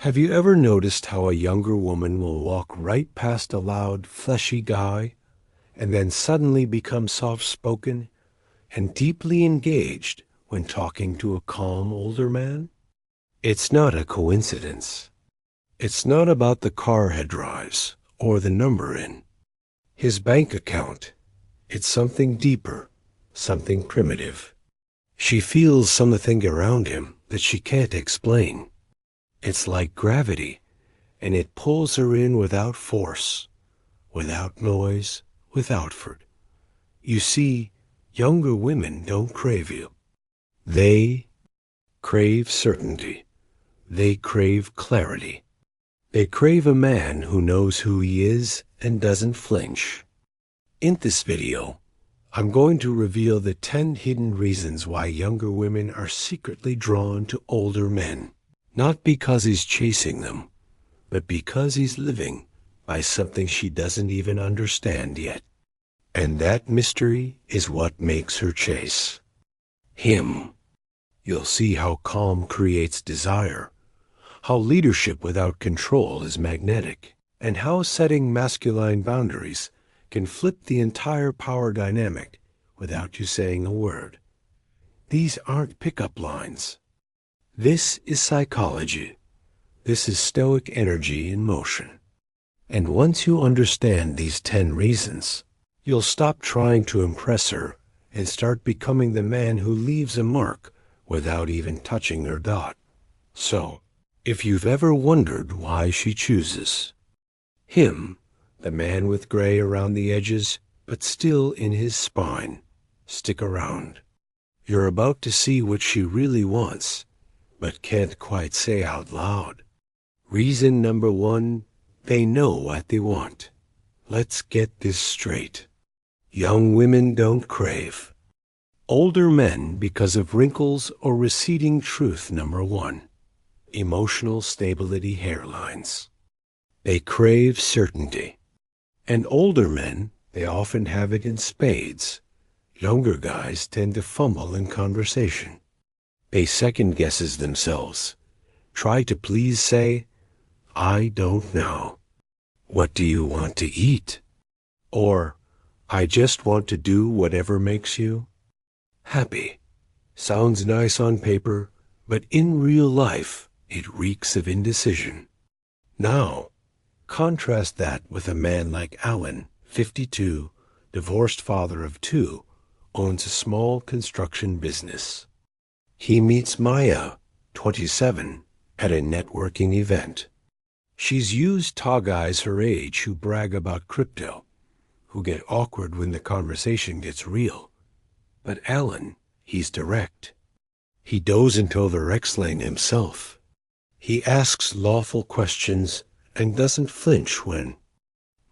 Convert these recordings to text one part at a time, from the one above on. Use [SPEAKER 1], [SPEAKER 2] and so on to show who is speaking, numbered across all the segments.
[SPEAKER 1] Have you ever noticed how a younger woman will walk right past a loud, fleshy guy and then suddenly become soft-spoken and deeply engaged when talking to a calm older man? It's not a coincidence. It's not about the car he drives or the number in his bank account. It's something deeper, something primitive. She feels something around him that she can't explain. It's like gravity, and it pulls her in without force, without noise, without effort. You see, younger women don't crave you. They crave certainty. They crave clarity. They crave a man who knows who he is and doesn't flinch. In this video, I'm going to reveal the 10 hidden reasons why younger women are secretly drawn to older men. Not because he's chasing them, but because he's living by something she doesn't even understand yet. And that mystery is what makes her chase him. You'll see how calm creates desire, how leadership without control is magnetic, and how setting masculine boundaries can flip the entire power dynamic without you saying a word. These aren't pickup lines. This is psychology. This is stoic energy in motion. And once you understand these 10 reasons, you'll stop trying to impress her and start becoming the man who leaves a mark without even touching her dot. So, if you've ever wondered why she chooses him, the man with gray around the edges, but still in his spine, stick around. You're about to see what she really wants, but can't quite say out loud. Reason number 1, they know what they want. Let's get this straight. Young women don't crave older men because of wrinkles or receding truth. Number 1, emotional stability hairlines. They crave certainty. And older men, they often have it in spades. Younger guys tend to fumble in conversation. They second guesses themselves. Try to please say, I don't know. What do you want to eat? Or, I just want to do whatever makes you happy. Sounds nice on paper, but in real life, it reeks of indecision. Now, contrast that with a man like Alan, 52, divorced father of 2, owns a small construction business. He meets Maya, 27, at a networking event. She's used tall guys her age who brag about crypto, who get awkward when the conversation gets real. But Alan, he's direct. He doesn't over-explain himself. He asks lawful questions and doesn't flinch when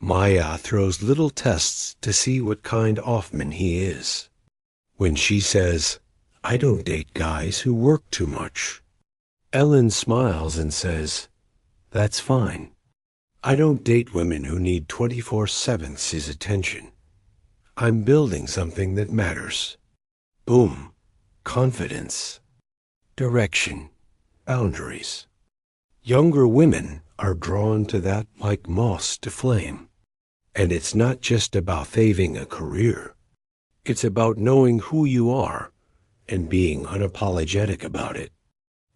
[SPEAKER 1] Maya throws little tests to see what kind of man he is. When she says, I don't date guys who work too much, Ellen smiles and says, that's fine. I don't date women who need 24/7 his attention. I'm building something that matters. Boom. Confidence. Direction. Boundaries. Younger women are drawn to that like moths to flame. And it's not just about having a career. It's about knowing who you are and being unapologetic about it.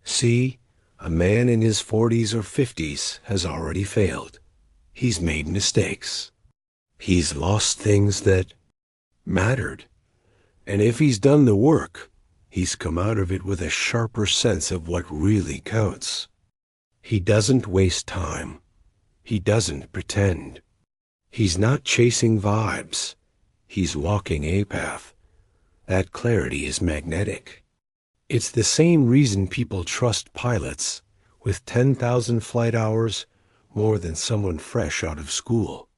[SPEAKER 1] See, a man in his 40s or 50s has already failed. He's made mistakes. He's lost things that mattered. And if he's done the work, he's come out of it with a sharper sense of what really counts. He doesn't waste time. He doesn't pretend. He's not chasing vibes. He's walking a path. That clarity is magnetic. It's the same reason people trust pilots with 10,000 flight hours more than someone fresh out of school.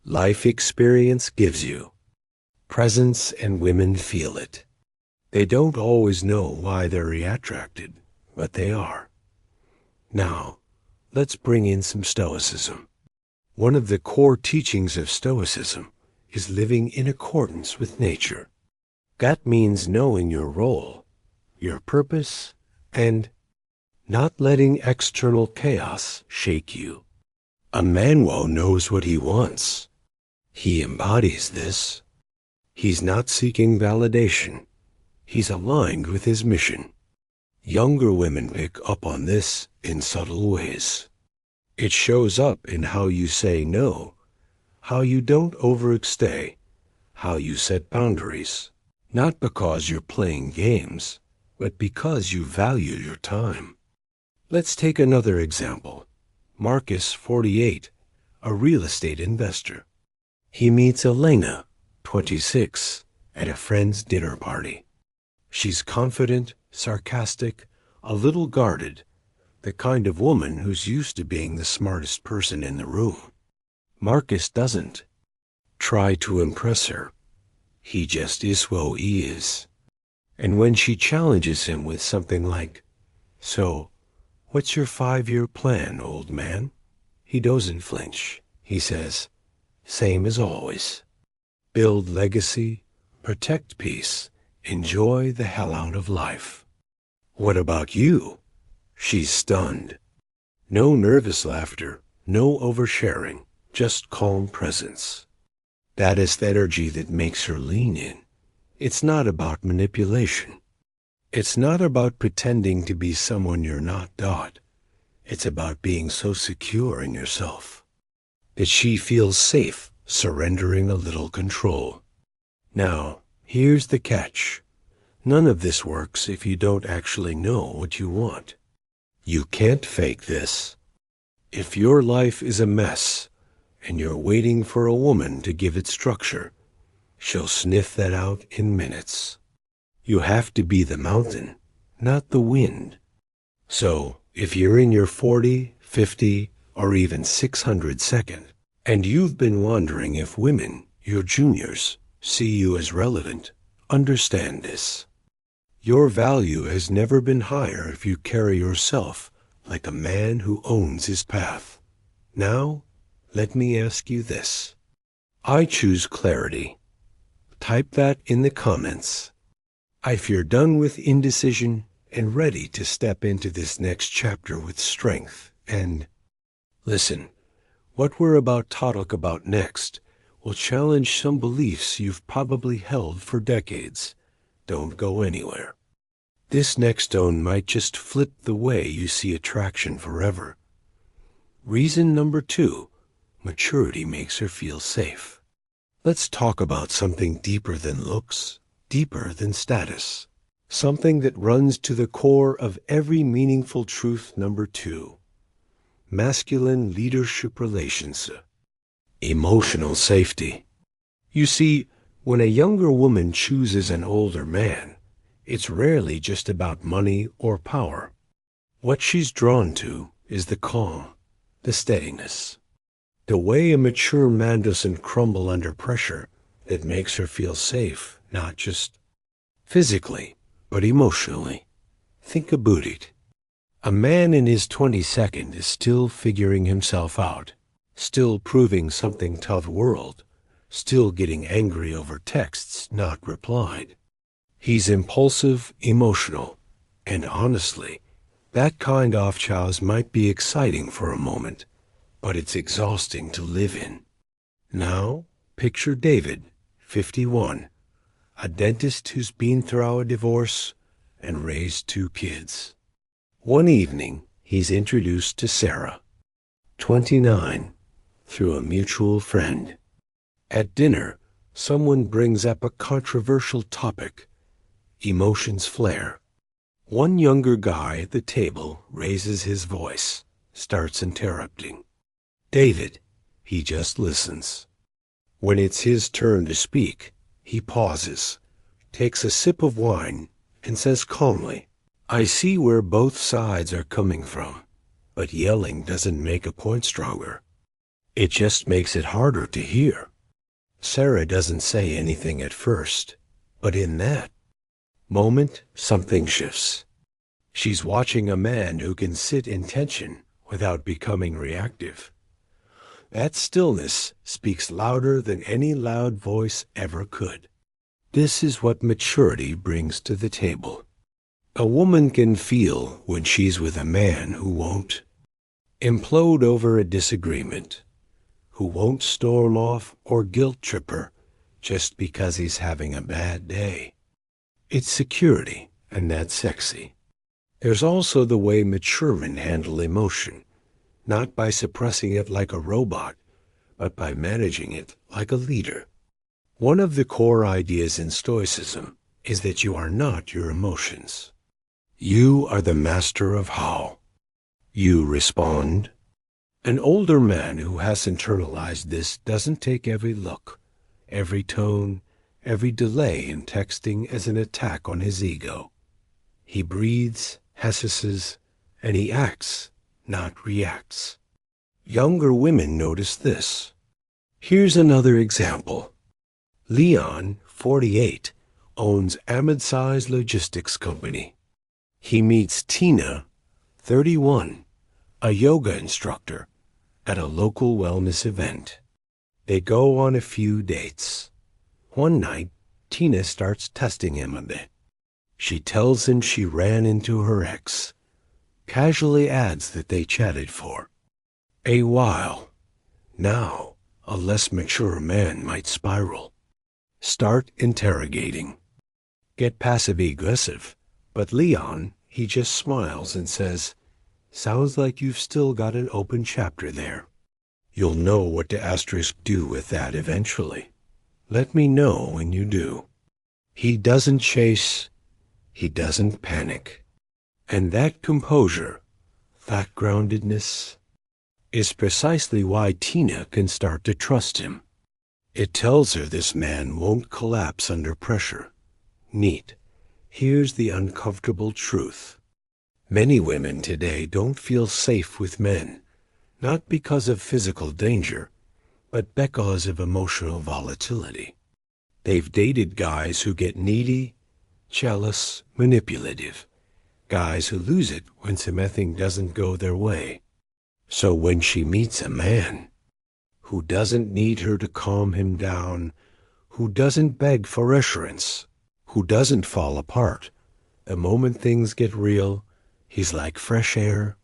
[SPEAKER 1] Life experience gives you presence, and women feel it. They don't always know why they're attracted, but they are. Now, let's bring in some Stoicism. One of the core teachings of Stoicism is living in accordance with nature. That means knowing your role, your purpose, and not letting external chaos shake you. A Manuel knows what he wants. He embodies this. He's not seeking validation. He's aligned with his mission. Younger women pick up on this in subtle ways. It shows up in how you say no, how you don't overstay, how you set boundaries. Not because you're playing games, but because you value your time. Let's take another example. Marcus, 48, a real estate investor. He meets Elena, 26, at a friend's dinner party. She's confident, sarcastic, a little guarded, the kind of woman who's used to being the smartest person in the room. Marcus doesn't try to impress her. He just is who he is. And when she challenges him with something like, "So, what's your 5-year plan, old man?" he doesn't flinch. He says, "Same as always. Build legacy, protect peace, enjoy the hell out of life." "What about you?" She's stunned. No nervous laughter, no oversharing, just calm presence. That is the energy that makes her lean in. It's not about manipulation. It's not about pretending to be someone you're not. It's about being so secure in yourself that she feels safe surrendering a little control. Now, here's the catch. None of this works if you don't actually know what you want. You can't fake this. If your life is a mess and you're waiting for a woman to give it structure, she'll sniff that out in minutes. You have to be the mountain, not the wind. So, if you're in your 40, 50, or even 602nd, and you've been wondering if women, your juniors, see you as relevant, understand this. Your value has never been higher if you carry yourself like a man who owns his path. Now, let me ask you this. I choose clarity. Type that in the comments. If you're done with indecision and ready to step into this next chapter with strength and... Listen, what we're about to talk about next will challenge some beliefs you've probably held for decades. Don't go anywhere. This next stone might just flip the way you see attraction forever. Reason number 2, maturity makes her feel safe. Let's talk about something deeper than looks, deeper than status. Something that runs to the core of every meaningful truth. Number 2, masculine leadership relations. Emotional safety. You see, when a younger woman chooses an older man, it's rarely just about money or power. What she's drawn to is the calm, the steadiness. The way a mature man doesn't crumble under pressure that makes her feel safe, not just physically, but emotionally. Think about it. A man in his 22nd is still figuring himself out, still proving something to the world, still getting angry over texts not replied. He's impulsive, emotional, and honestly, that kind of chows might be exciting for a moment, but it's exhausting to live in. Now, picture David, 51, a dentist who's been through a divorce and raised 2 kids. One evening, he's introduced to Sarah, 29, through a mutual friend. At dinner, someone brings up a controversial topic. Emotions flare. One younger guy at the table raises his voice, starts interrupting. David, he just listens. When it's his turn to speak, he pauses, takes a sip of wine, and says calmly, "I see where both sides are coming from, but yelling doesn't make a point stronger. It just makes it harder to hear." Sarah doesn't say anything at first, but in that moment, something shifts. She's watching a man who can sit in tension without becoming reactive. That stillness speaks louder than any loud voice ever could. This is what maturity brings to the table. A woman can feel when she's with a man who won't implode over a disagreement, who won't storm off or guilt trip her just because he's having a bad day. It's security, and that's sexy. There's also the way mature men handle emotion, not by suppressing it like a robot, but by managing it like a leader. One of the core ideas in Stoicism is that you are not your emotions. You are the master of how you respond. An older man who has internalized this doesn't take every look, every tone, every delay in texting as an attack on his ego. He breathes, hisses, and he acts, not reacts. Younger women notice this. Here's another example. Leon, 48, owns a mid-sized logistics company. He meets Tina, 31, a yoga instructor, at a local wellness event. They go on a few dates. One night, Tina starts testing him a bit. She tells him she ran into her ex, casually adds that they chatted for a while. Now, a less mature man might spiral. Start interrogating. Get passive-aggressive. But Leon, he just smiles and says, "Sounds like you've still got an open chapter there. You'll know what to asterisk do with that eventually. Let me know when you do." He doesn't chase. He doesn't panic. And that composure, that groundedness, is precisely why Tina can start to trust him. It tells her this man won't collapse under pressure. Neat. Here's the uncomfortable truth. Many women today don't feel safe with men, not because of physical danger, but because of emotional volatility. They've dated guys who get needy, jealous, manipulative, guys who lose it when something doesn't go their way. So when she meets a man who doesn't need her to calm him down, who doesn't beg for reassurance, who doesn't fall apart, the moment things get real, he's like fresh air.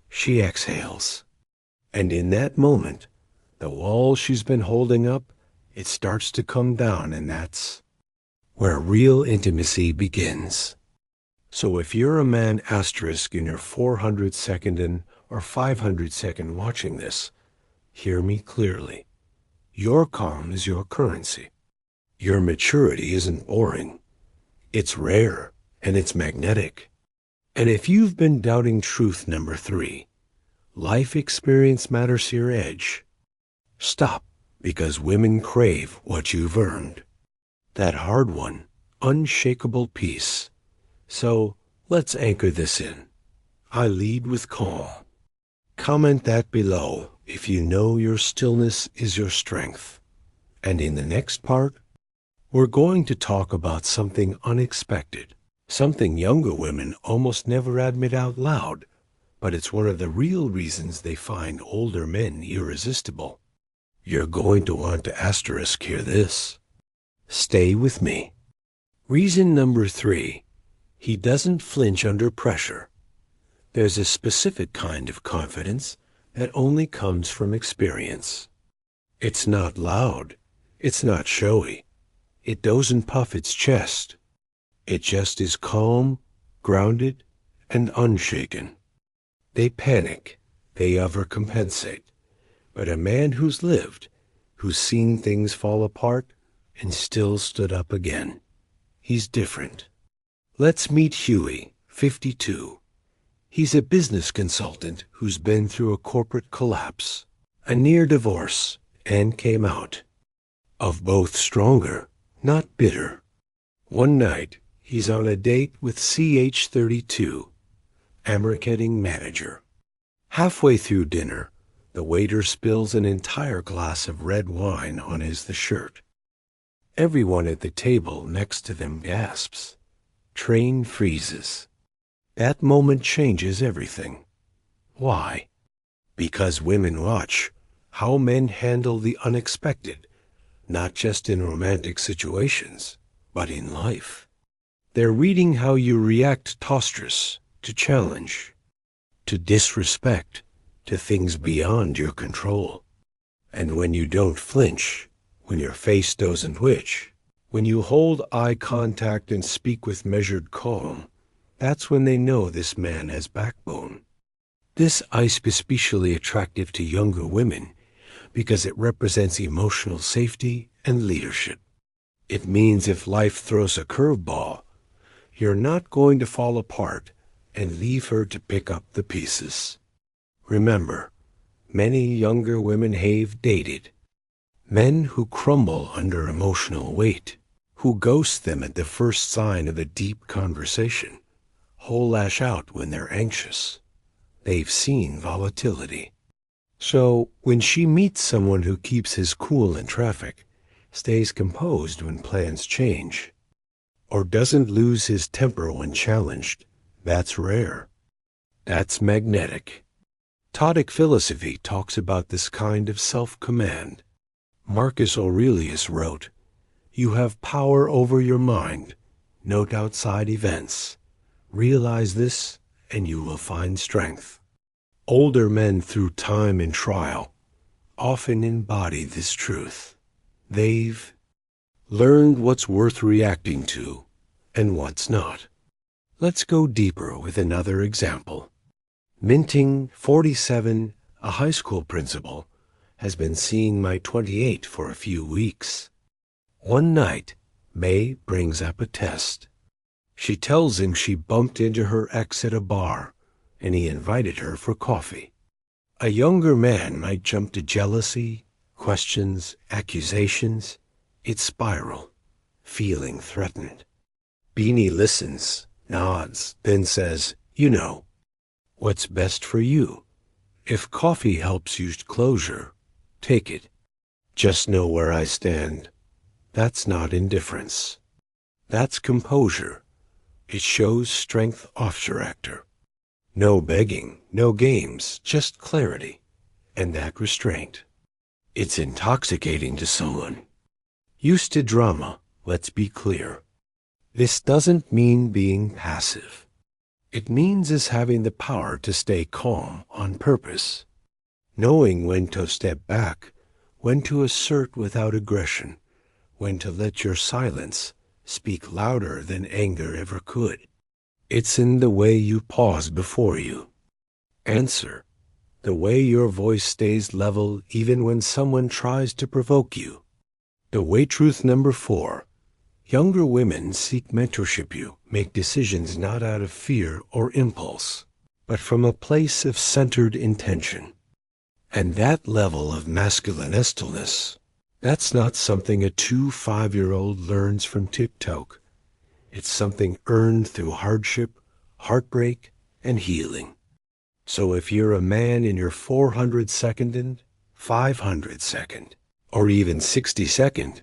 [SPEAKER 1] She exhales. And in that moment, the wall she's been holding up, it starts to come down, and that's where real intimacy begins. So if you're a man asterisk in your 400-second or 500-second watching this, hear me clearly. Your calm is your currency. Your maturity isn't boring. It's rare, and it's magnetic. And if you've been doubting truth number 3, life experience matters your edge, stop, because women crave what you've earned. That hard one, unshakable peace. So let's anchor this in. I lead with calm. Comment that below if you know your stillness is your strength. And in the next part, we're going to talk about something unexpected, something younger women almost never admit out loud, but it's one of the real reasons they find older men irresistible. You're going to want to asterisk hear this. Stay with me. Reason number 3, he doesn't flinch under pressure. There's a specific kind of confidence that only comes from experience. It's not loud. It's not showy. It doesn't puff its chest. It just is calm, grounded, and unshaken. They panic. They overcompensate. But a man who's lived, who's seen things fall apart and still stood up again, he's different. Let's meet Huey, 52. He's a business consultant who's been through a corporate collapse, a near divorce, and came out of both stronger, not bitter. One night, he's on a date with CH32, a marketing manager. Halfway through dinner, the waiter spills an entire glass of red wine on his shirt. Everyone at the table next to them gasps. Train freezes. That moment changes everything. Why? Because women watch how men handle the unexpected, not just in romantic situations, but in life. They're reading how you react to stress, to challenge, to disrespect, to things beyond your control. And when you don't flinch, when your face doesn't twitch, when you hold eye contact and speak with measured calm, that's when they know this man has backbone. This ice is especially attractive to younger women because it represents emotional safety and leadership. It means if life throws a curveball, you're not going to fall apart and leave her to pick up the pieces. Remember, many younger women have dated men who crumble under emotional weight, who ghost them at the first sign of a deep conversation, who lash out when they're anxious. They've seen volatility. So when she meets someone who keeps his cool in traffic, stays composed when plans change, or doesn't lose his temper when challenged, that's rare. That's magnetic. Todic philosophy talks about this kind of self-command. Marcus Aurelius wrote, "You have power over your mind. Note outside events. Realize this, and you will find strength." Older men through time and trial often embody this truth. They've learned what's worth reacting to and what's not. Let's go deeper with another example. Minting 47, a high school principal, has been seeing my 28 for a few weeks. One night, May brings up a test. She tells him she bumped into her ex at a bar, and he invited her for coffee. A younger man might jump to jealousy, questions, accusations. It's spiral, feeling threatened. Beanie listens, nods, then says, "You know, what's best for you. If coffee helps you closure, take it. Just know where I stand." That's not indifference. That's composure. It shows strength offshore actor. No begging, no games, just clarity. And that restraint. It's intoxicating to someone used to drama, let's be clear. This doesn't mean being passive. It means is having the power to stay calm on purpose, knowing when to step back, when to assert without aggression, when to let your silence speak louder than anger ever could. It's in the way you pause before you answer, the way your voice stays level even when someone tries to provoke you. The way truth number 4. Younger women seek mentorship. You make decisions not out of fear or impulse, but from a place of centered intention. And that level of masculine estillness, that's not something a 5-year-old learns from TikTok. It's something earned through hardship, heartbreak, and healing. So if you're a man in your 402nd and 502nd, or even 62nd,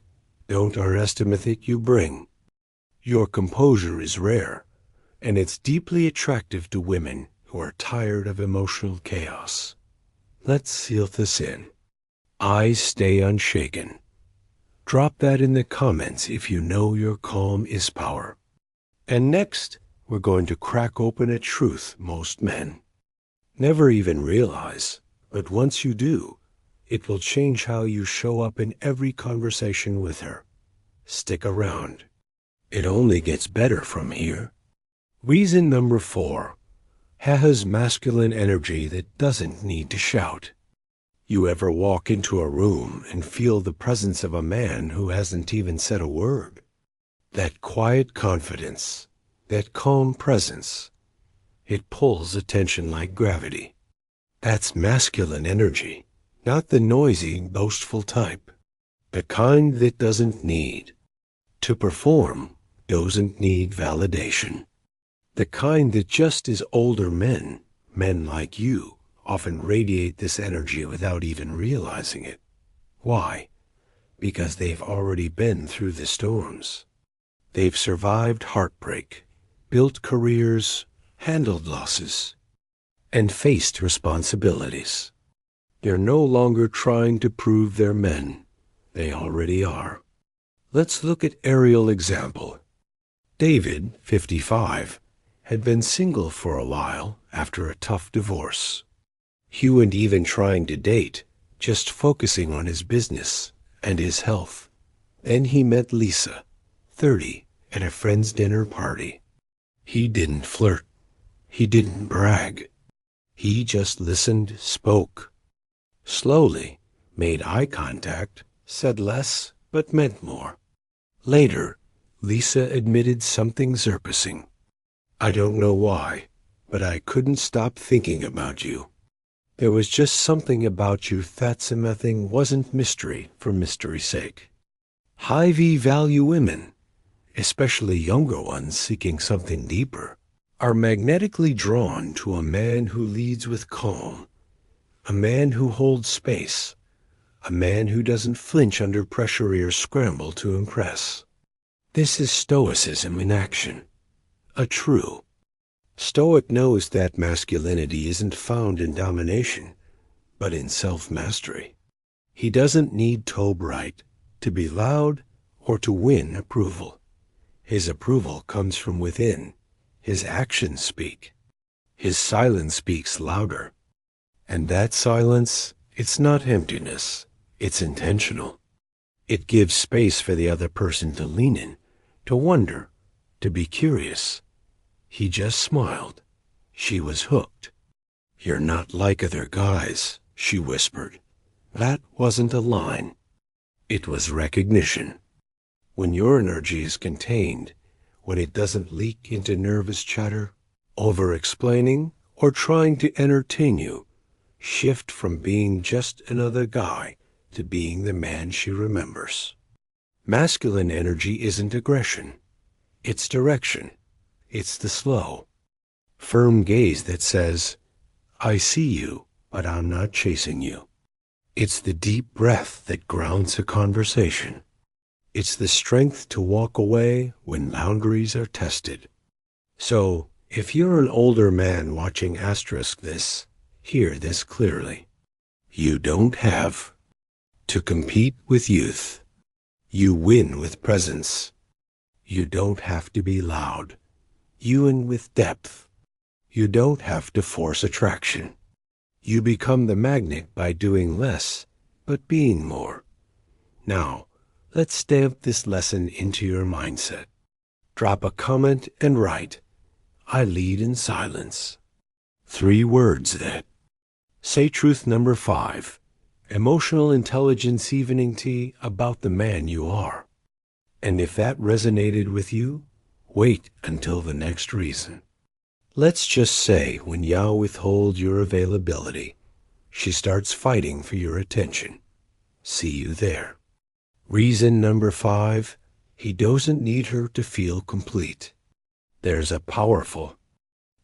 [SPEAKER 1] don't underestimate that you bring. Your composure is rare, and it's deeply attractive to women who are tired of emotional chaos. Let's seal this in. I stay unshaken. Drop that in the comments if you know your calm is power. And next, we're going to crack open a truth most men never even realize, but once you do, it will change how you show up in every conversation with her. Stick around. It only gets better from here. Reason number 4. Has masculine energy that doesn't need to shout. You ever walk into a room and feel the presence of a man who hasn't even said a word? That quiet confidence, that calm presence, it pulls attention like gravity. That's masculine energy. Not the noisy, boastful type. The kind that doesn't need to perform, doesn't need validation. The kind that just as older men like you, often radiate this energy without even realizing it. Why? Because they've already been through the storms. They've survived heartbreak, built careers, handled losses, and faced responsibilities. They're no longer trying to prove they're men. They already are. Let's look at aerial example. David, 55, had been single for a while after a tough divorce. He wasn't even trying to date, just focusing on his business and his health. Then he met Lisa, 30, at a friend's dinner party. He didn't flirt. He didn't brag. He just listened, spoke. Slowly, made eye contact, said less but meant more. Later, Lisa admitted something surfacing. I don't know why, but I couldn't stop thinking about you. There was just something about you that something wasn't mystery for mystery's sake. High V-value women, especially younger ones seeking something deeper, are magnetically drawn to a man who leads with calm, a man who holds space, a man who doesn't flinch under pressure or scramble to impress. This is stoicism in action, a true. Stoic knows that masculinity isn't found in domination, but in self-mastery. He doesn't need to be right, to be loud, or to win approval. His approval comes from within. His actions speak. His silence speaks louder. And that silence, it's not emptiness. It's intentional. It gives space for the other person to lean in, to wonder, to be curious. He just smiled. She was hooked. You're not like other guys, she whispered. That wasn't a line. It was recognition. When your energy is contained, when it doesn't leak into nervous chatter, over-explaining, or trying to entertain you, shift from being just another guy to being the man she remembers. Masculine energy isn't aggression. It's direction. It's the slow, firm gaze that says, I see you, but I'm not chasing you. It's the deep breath that grounds a conversation. It's the strength to walk away when boundaries are tested. So, if you're an older man watching this, hear this clearly. You don't have to compete with youth. You win with presence. You don't have to be loud. You win with depth. You don't have to force attraction. You become the magnet by doing less, but being more. Now, let's stamp this lesson into your mindset. Drop a comment and write, I lead in silence. 3 words that. Say truth number 5. Emotional intelligence evening tea about the man you are. And if that resonated with you, wait until the next reason. Let's just say when Yao withholds your availability, she starts fighting for your attention. See you there. Reason number 5, he doesn't need her to feel complete. There's a powerful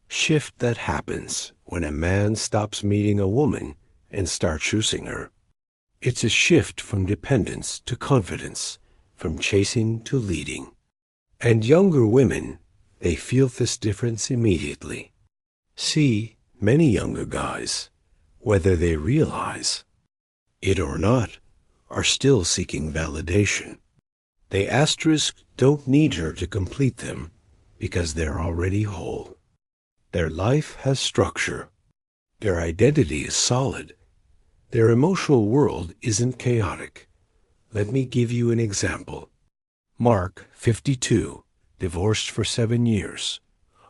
[SPEAKER 1] shift that happens when a man stops meeting a woman and starts choosing her. It's a shift from dependence to confidence, from chasing to leading. And younger women, they feel this difference immediately. See, many younger guys, whether they realize it or not, are still seeking validation. They don't need her to complete them because they're already whole. Their life has structure. Their identity is solid. Their emotional world isn't chaotic. Let me give you an example. Mark, 52, divorced for 7 years,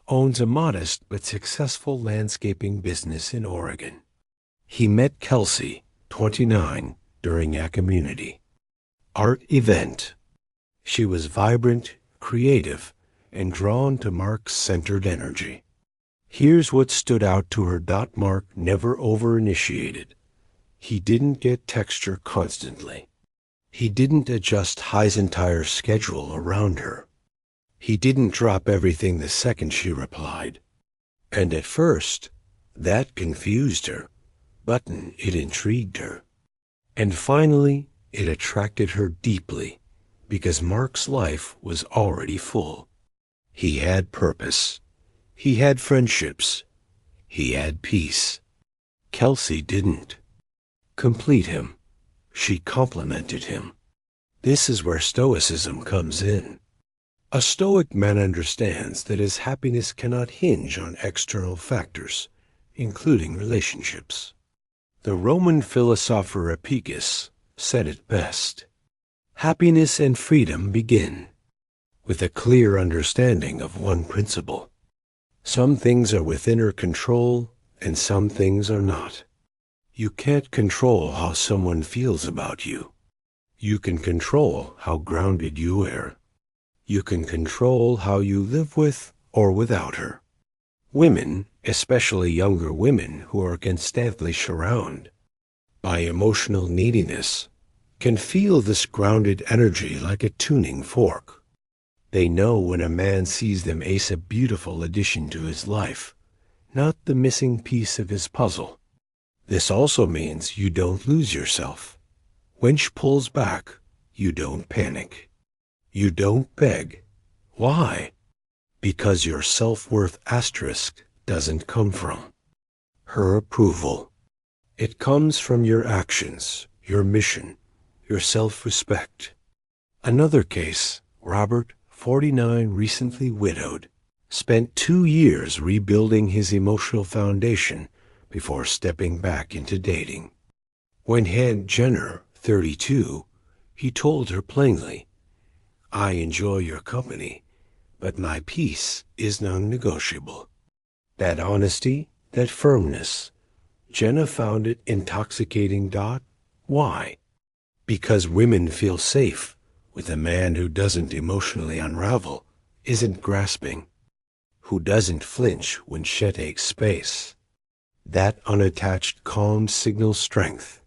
[SPEAKER 1] owns a modest but successful landscaping business in Oregon. He met Kelsey, 29, during a community art event. She was vibrant, creative, and drawn to Mark's centered energy. Here's what stood out to her. Mark never over-initiated. He didn't get texture constantly. He didn't adjust High's entire schedule around her. He didn't drop everything the second she replied. And at first, that confused her, but it intrigued her. And finally, it attracted her deeply, because Mark's life was already full. He had purpose. He had friendships. He had peace. Kelsey didn't complete him. She complemented him. This is where stoicism comes in. A Stoic man understands that his happiness cannot hinge on external factors, including relationships. The Roman philosopher Epicurus said it best. Happiness and freedom begin with a clear understanding of one principle. Some things are within our control, and some things are not. You can't control how someone feels about you. You can control how grounded you are. You can control how you live with or without her. Women, especially younger women who are constantly surrounded by emotional neediness, can feel this grounded energy like a tuning fork. They know when a man sees them as a beautiful addition to his life, not the missing piece of his puzzle. This also means you don't lose yourself. When she pulls back, you don't panic. You don't beg. Why? Because your self-worth asterisk doesn't come from her approval. It comes from your actions, your mission, your self-respect. Another case, Robert, 49, recently widowed, spent 2 years rebuilding his emotional foundation before stepping back into dating. When he had Jenner, 32, he told her plainly, "I enjoy your company, but my peace is non-negotiable." That honesty, that firmness, Jenna found it intoxicating. Why? Because women feel safe with a man who doesn't emotionally unravel, isn't grasping, who doesn't flinch when she takes space. That unattached calm signals strength.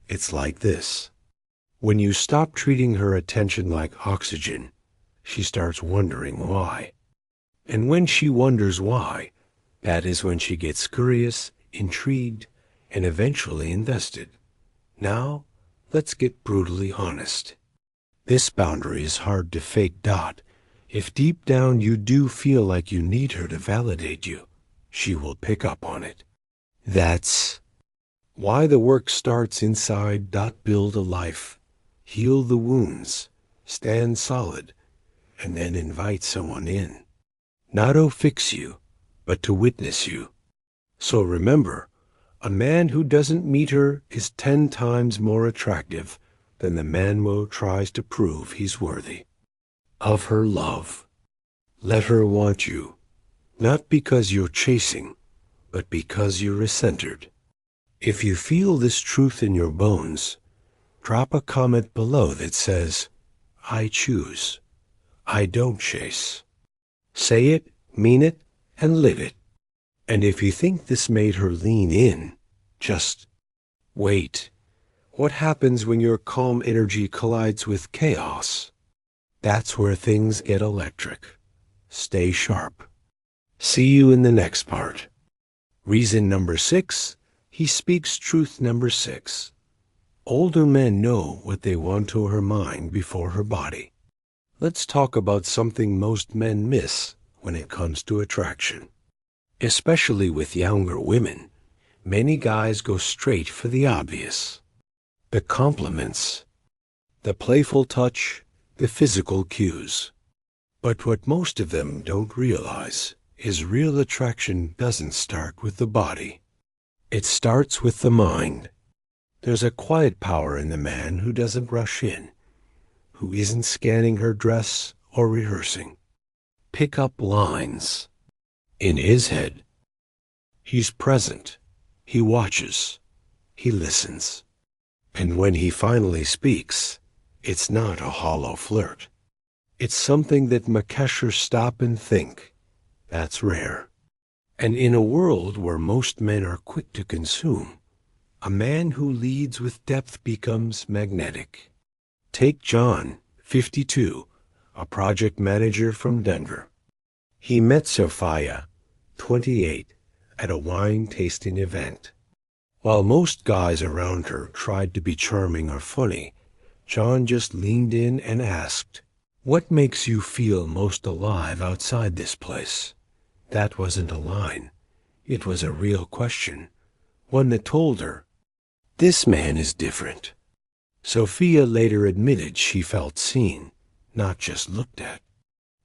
[SPEAKER 1] It's like this. When you stop treating her attention like oxygen, she starts wondering why. And when she wonders why, that is when she gets curious, intrigued, and eventually invested. Now, let's get brutally honest. This boundary is hard to fake. If deep down you do feel like you need her to validate you, she will pick up on it. That's why the work starts inside. Build a life, heal the wounds, stand solid, and then invite someone in. Not to fix you, but to witness you. So remember, a man who doesn't meet her is 10 times more attractive than the man who tries to prove he's worthy of her love. Let her want you, not because you're chasing, but because you're centered. If you feel this truth in your bones, drop a comment below that says, "I choose. I don't chase." Say it, mean it, and live it. And if you think this made her lean in, just wait. What happens when your calm energy collides with chaos? That's where things get electric. Stay sharp. See you in the next part. Reason number 6, he speaks truth number 6. Older men know what they want to her mind before her body. Let's talk about something most men miss when it comes to attraction. Especially with younger women, many guys go straight for the obvious. The compliments, the playful touch, the physical cues. But what most of them don't realize is real attraction doesn't start with the body. It starts with the mind. There's a quiet power in the man who doesn't rush in, who isn't scanning her dress or rehearsing. Pick up lines. In his head, he's present, he watches, he listens. And when he finally speaks, it's not a hollow flirt. It's something that makes her stop and think. That's rare. And in a world where most men are quick to consume, a man who leads with depth becomes magnetic. Take John, 52, a project manager from Denver. He met Sophia, 28, at a wine tasting event. While most guys around her tried to be charming or funny, John just leaned in and asked, "What makes you feel most alive outside this place?" That wasn't a line. It was a real question, one that told her, this man is different. Sophia later admitted she felt seen, not just looked at.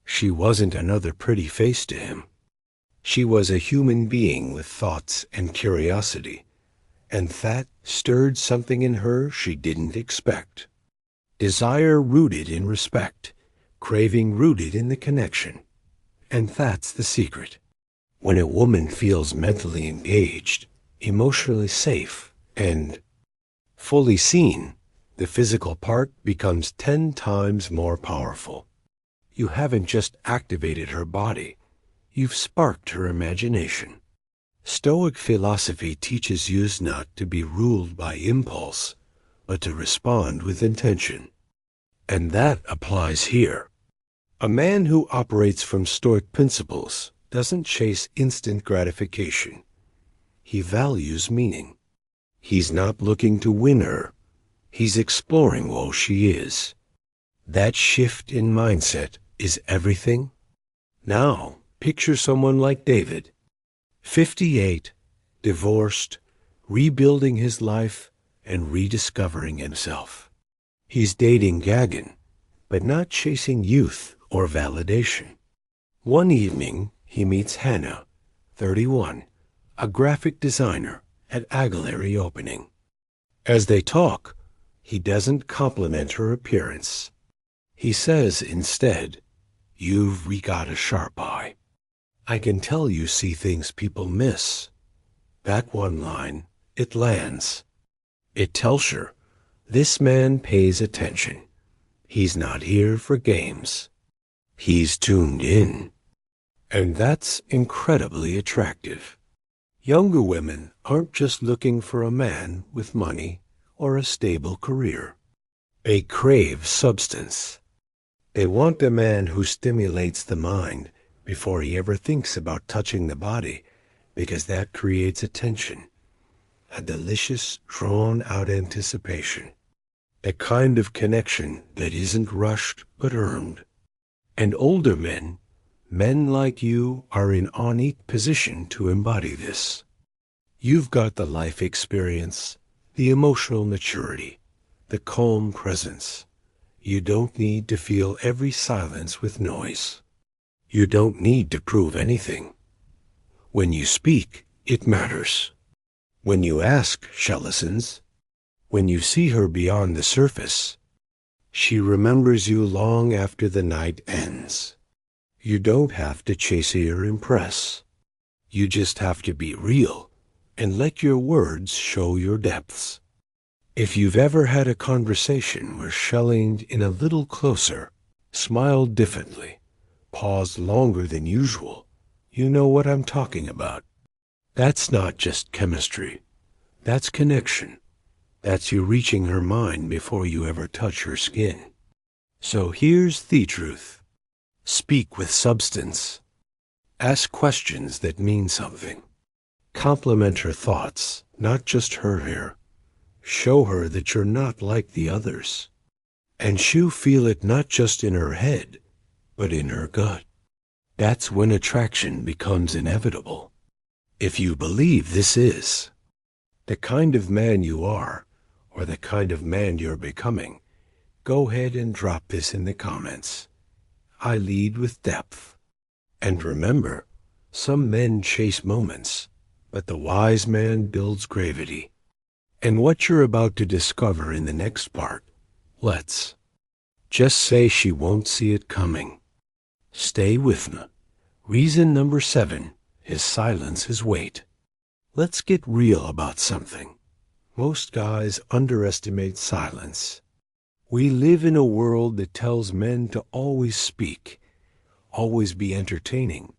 [SPEAKER 1] She wasn't another pretty face to him. She was a human being with thoughts and curiosity, and that stirred something in her she didn't expect. Desire rooted in respect, craving rooted in the connection. And that's the secret. When a woman feels mentally engaged, emotionally safe, and fully seen, the physical part becomes 10 times more powerful. You haven't just activated her body, you've sparked her imagination. Stoic philosophy teaches you not to be ruled by impulse, but to respond with intention. And that applies here. A man who operates from Stoic principles doesn't chase instant gratification. He values meaning. He's not looking to win her. He's exploring who she is. That shift in mindset is everything. Now, picture someone like David, 58, divorced, rebuilding his life and rediscovering himself. He's dating Gagan, but not chasing youth or validation. One evening, he meets Hannah, 31, a graphic designer at Aguilera opening. As they talk, he doesn't compliment her appearance. He says instead, "You've got a sharp eye. I can tell you see things people miss." That one line, it lands. It tells her, this man pays attention. He's not here for games. He's tuned in. And that's incredibly attractive. Younger women aren't just looking for a man with money or a stable career. They crave substance. They want a man who stimulates the mind before he ever thinks about touching the body, because that creates a tension, a delicious, drawn-out anticipation, a kind of connection that isn't rushed but earned. And older men, men like you, are in unique position to embody this. You've got the life experience, the emotional maturity, the calm presence. You don't need to fill every silence with noise. You don't need to prove anything. When you speak, it matters. When you ask, she listens. When you see her beyond the surface, she remembers you long after the night ends. You don't have to chase or impress. You just have to be real and let your words show your depths. If you've ever had a conversation where she leaned in a little closer, smiled differently, paused longer than usual, you know what I'm talking about. That's not just chemistry. That's connection. That's you reaching her mind before you ever touch her skin. So here's the truth. Speak with substance. Ask questions that mean something. Compliment her thoughts, not just her hair. Show her that you're not like the others. And she'll feel it not just in her head, but in her gut. That's when attraction becomes inevitable. If you believe this is the kind of man you are, or the kind of man you're becoming, go ahead and drop this in the comments. I lead with depth. And remember, some men chase moments, but the wise man builds gravity. And what you're about to discover in the next part, let's just say she won't see it coming. Stay with me. Reason number 7 is silence is weight. Let's get real about something. Most guys underestimate silence. We live in a world that tells men to always speak, always be entertaining,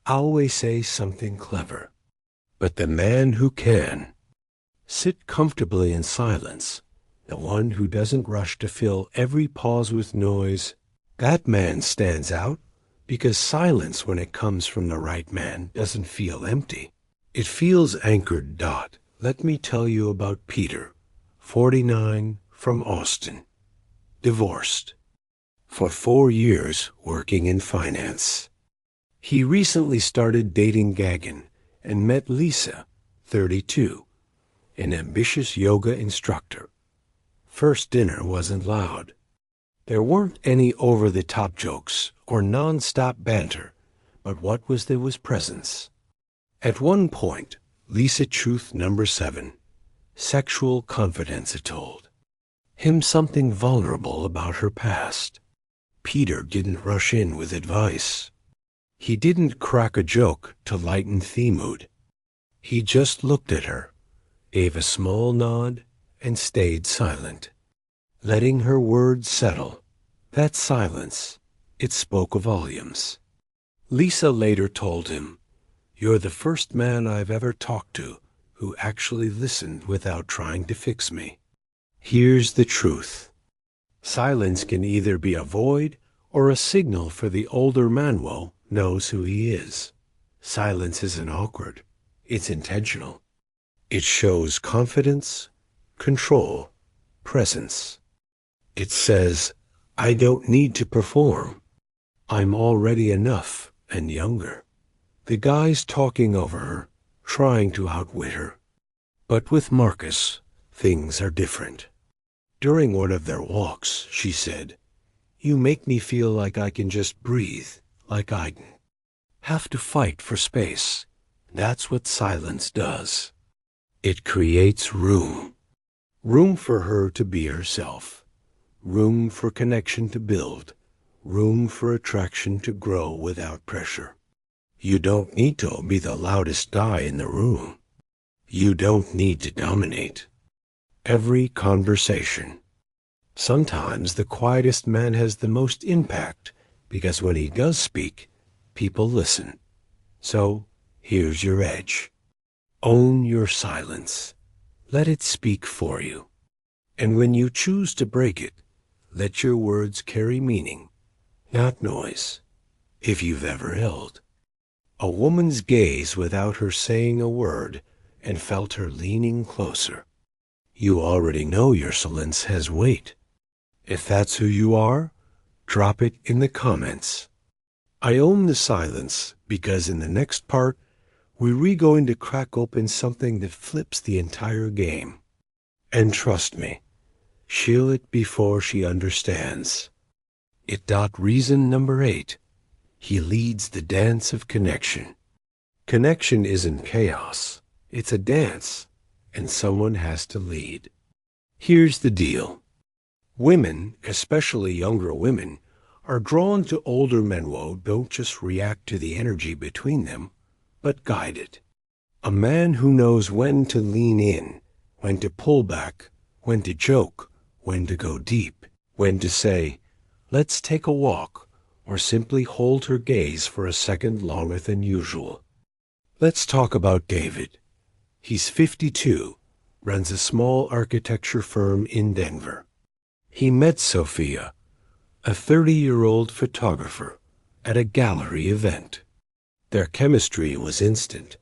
[SPEAKER 1] always say something clever. But the man who can sit comfortably in silence, the one who doesn't rush to fill every pause with noise, that man stands out, because silence, when it comes from the right man, doesn't feel empty. It feels anchored. Let me tell you about Peter, 49, from Austin, divorced, for 4 years working in finance. He recently started dating Gagan and met Lisa, 32, an ambitious yoga instructor. First dinner wasn't loud. There weren't any over-the-top jokes or non-stop banter, but what there was presence. At one point, Lisa truth number 7, sexual confidence had told him something vulnerable about her past. Peter didn't rush in with advice. He didn't crack a joke to lighten the mood. He just looked at her, gave a small nod, and stayed silent, letting her words settle. That silence, it spoke volumes. Lisa later told him, "You're the first man I've ever talked to who actually listened without trying to fix me." Here's the truth. Silence can either be a void or a signal for the older Manuel knows who he is. Silence isn't awkward. It's intentional. It shows confidence, control, presence. It says, I don't need to perform. I'm already enough and younger. The guy's talking over her, trying to outwit her. But with Marcus, things are different. During one of their walks, she said, "You make me feel like I can just breathe, like I have to fight for space." That's what silence does. It creates room. Room for her to be herself. Room for connection to build. Room for attraction to grow without pressure. You don't need to be the loudest guy in the room. You don't need to dominate every conversation. Sometimes the quietest man has the most impact because when he does speak, people listen. So here's your edge. Own your silence. Let it speak for you. And when you choose to break it, let your words carry meaning, not noise. If you've ever held a woman's gaze without her saying a word and felt her leaning closer, you already know your silence has weight. If that's who you are, drop it in the comments. I own the silence because in the next part, we're going to crack open something that flips the entire game. And trust me, she'll it before she understands. Reason number 8. He leads the dance of connection. Connection isn't chaos. It's a dance, and someone has to lead. Here's the deal. Women, especially younger women, are drawn to older men who don't just react to the energy between them, but guide it. A man who knows when to lean in, when to pull back, when to joke, when to go deep, when to say, let's take a walk, or simply hold her gaze for a second longer than usual. Let's talk about David. He's 52, runs a small architecture firm in Denver. He met Sophia, a 30-year-old photographer, at a gallery event. Their chemistry was instant,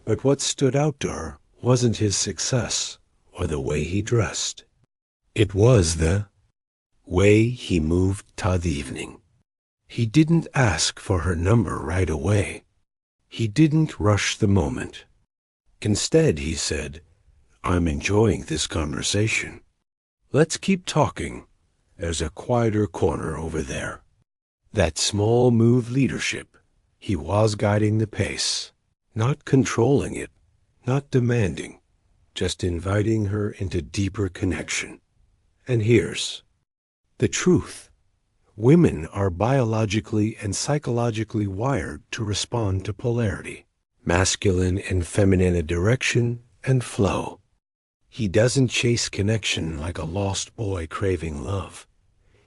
[SPEAKER 1] but what stood out to her wasn't his success or the way he dressed. It was the way he moved that evening. He didn't ask for her number right away. He didn't rush the moment. Instead, he said, I'm enjoying this conversation. Let's keep talking. There's a quieter corner over there. That small move leadership. He was guiding the pace, not controlling it, not demanding, just inviting her into deeper connection. And here's the truth. Women are biologically and psychologically wired to respond to polarity, masculine and feminine direction and flow. He doesn't chase connection like a lost boy craving love.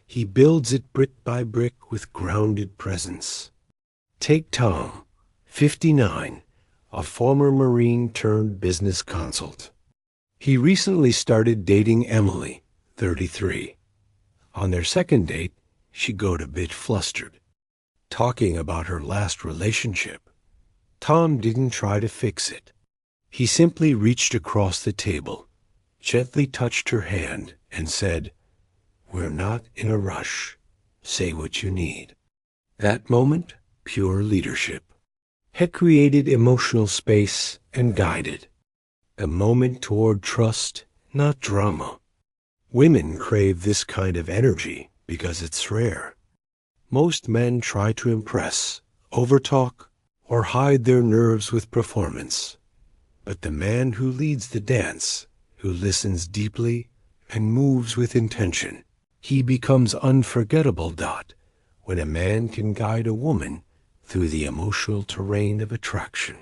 [SPEAKER 1] He builds it brick by brick with grounded presence. Take Tom, 59, a former Marine turned business consult. He recently started dating Emily, 33. On their second date, she got a bit flustered, talking about her last relationship. Tom didn't try to fix it. He simply reached across the table, gently touched her hand, and said, We're not in a rush. Say what you need. That moment, pure leadership, had created emotional space and guided. A moment toward trust, not drama. Women crave this kind of energy because it's rare. Most men try to impress, overtalk, or hide their nerves with performance. But the man who leads the dance, who listens deeply and moves with intention, he becomes unforgettable. When a man can guide a woman through the emotional terrain of attraction,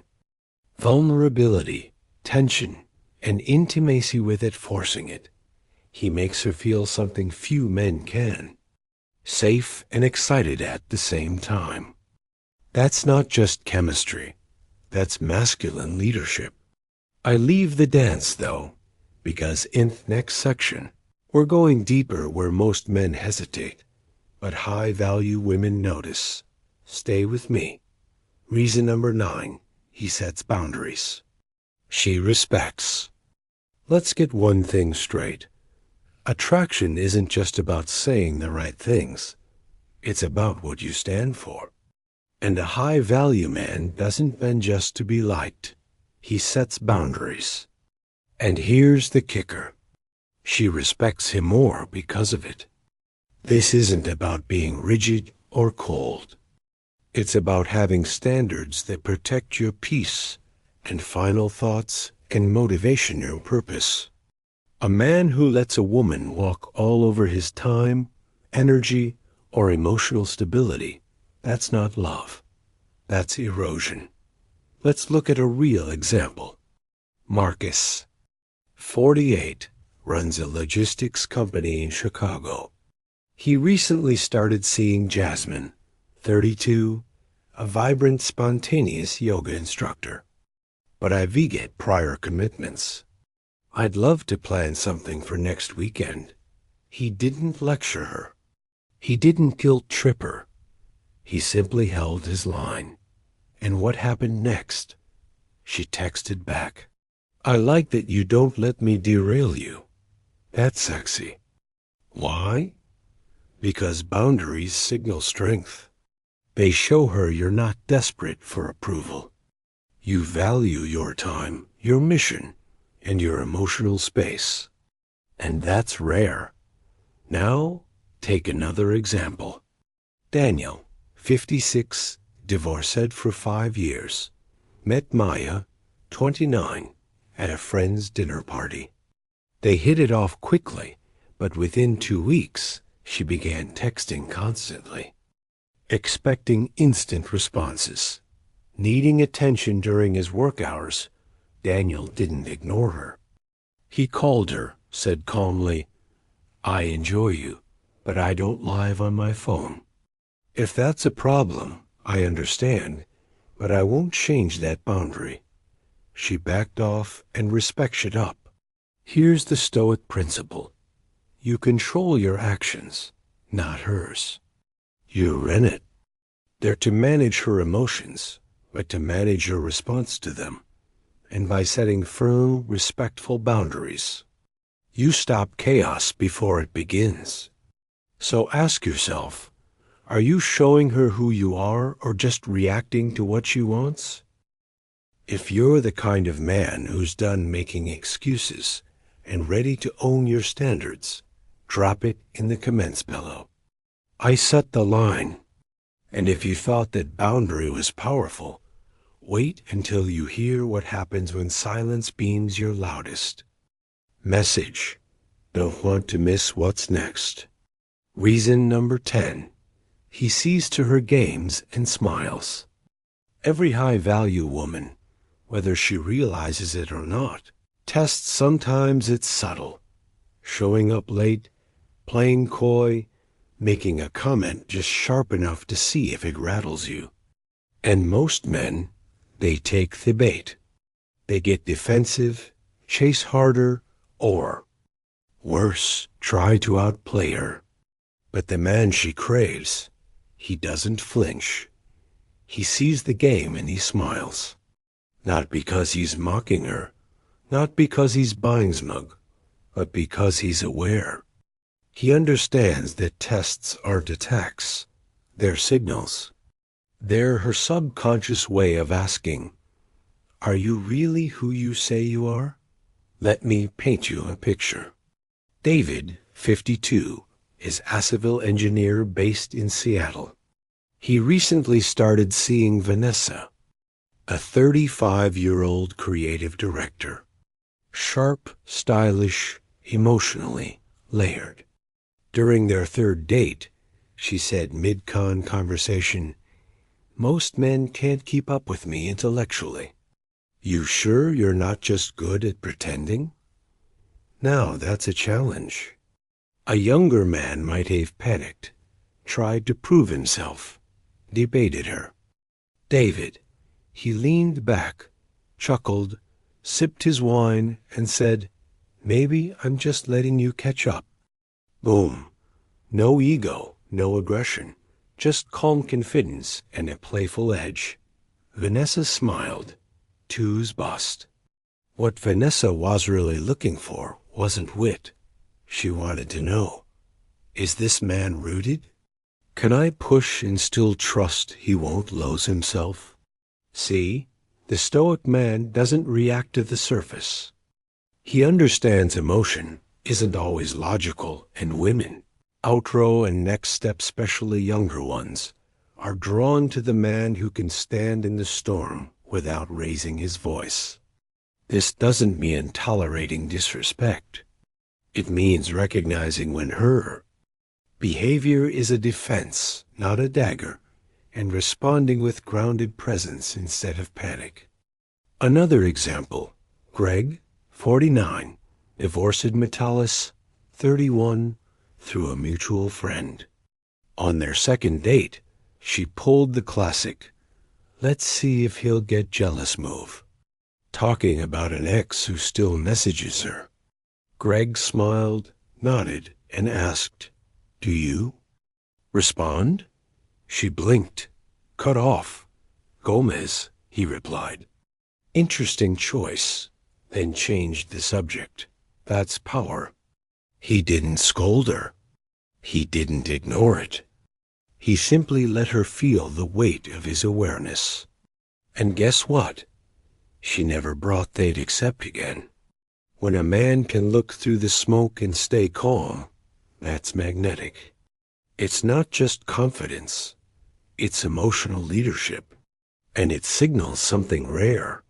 [SPEAKER 1] vulnerability, tension, and intimacy with it, forcing it, he makes her feel something few men can, safe and excited at the same time. That's not just chemistry, that's masculine leadership. I leave the dance, though, because in the next section, we're going deeper where most men hesitate, but high-value women notice. Stay with me. Reason number 9, he sets boundaries. She respects. Let's get one thing straight. Attraction isn't just about saying the right things. It's about what you stand for. And a high-value man doesn't bend just to be liked. He sets boundaries. And here's the kicker. She respects him more because of it. This isn't about being rigid or cold. It's about having standards that protect your peace and final thoughts and motivation your purpose. A man who lets a woman walk all over his time, energy, or emotional stability, that's not love. That's erosion. Let's look at a real example. Marcus, 48, runs a logistics company in Chicago. He recently started seeing Jasmine, 32, a vibrant, spontaneous yoga instructor. But I've got prior commitments. I'd love to plan something for next weekend. He didn't lecture her. He didn't guilt-trip her. He simply held his line. And what happened next? She texted back, "I like that you don't let me derail you." That's sexy. Why? Because boundaries signal strength. They show her you're not desperate for approval. You value your time, your mission, and your emotional space. And that's rare. Now, take another example. Daniel, 56, divorced for 5 years, met Maya, 29, at a friend's dinner party. They hit it off quickly, but within 2 weeks, she began texting constantly, expecting instant responses. Needing attention during his work hours, Daniel didn't ignore her. He called her, said calmly, "I enjoy you, but I don't live on my phone." If that's a problem, I understand, but I won't change that boundary. She backed off and respected up. Here's the Stoic principle. You control your actions, not hers. You rent it. They're to manage her emotions, but to manage your response to them. And by setting firm, respectful boundaries, you stop chaos before it begins. So ask yourself, are you showing her who you are or just reacting to what she wants? If you're the kind of man who's done making excuses and ready to own your standards, drop it in the comments below. I set the line. And if you thought that boundary was powerful, wait until you hear what happens when silence beams your loudest. Message. Don't want to miss what's next. Reason number 10. He sees to her games and smiles. Every high-value woman, whether she realizes it or not, tests. Sometimes it's subtle. Showing up late, playing coy, making a comment just sharp enough to see if it rattles you. And most men, they take the bait. They get defensive, chase harder, or, worse, try to outplay her. But the man she craves, he doesn't flinch. He sees the game and he smiles. Not because he's mocking her, not because he's buying smug, but because he's aware. He understands that tests aren't attacks, they're signals. They're her subconscious way of asking, are you really who you say you are? Let me paint you a picture. David, 52, is a civil engineer based in Seattle. He recently started seeing Vanessa, a 35-year-old creative director. Sharp, stylish, emotionally layered. During their third date, she said mid-con conversation, "Most men can't keep up with me intellectually." "You sure you're not just good at pretending?" Now that's a challenge. A younger man might have panicked, tried to prove himself, debated her. David, he leaned back, chuckled, sipped his wine, and said, "Maybe I'm just letting you catch up." Boom. No ego, no aggression, just calm confidence and a playful edge. Vanessa smiled. Two's bust. What Vanessa was really looking for wasn't wit. She wanted to know, is this man rooted? Can I push and still trust he won't lose himself? See, the stoic man doesn't react to the surface. He understands emotion isn't always logical, and women, outro and next step, especially younger ones, are drawn to the man who can stand in the storm without raising his voice. This doesn't mean tolerating disrespect. It means recognizing when her behavior is a defense, not a dagger, and responding with grounded presence instead of panic. Another example, Greg, 49, divorced Metalis, 31, through a mutual friend. On their second date, she pulled the classic, "Let's see if he'll get jealous" move, talking about an ex who still messages her. Greg smiled, nodded, and asked, "Do you respond?" She blinked. "Cut off. Gomez," he replied. "Interesting choice," then changed the subject. That's power. He didn't scold her. He didn't ignore it. He simply let her feel the weight of his awareness. And guess what? She never brought they'd accept again. When a man can look through the smoke and stay calm, that's magnetic. It's not just confidence. It's emotional leadership. And it signals something rare.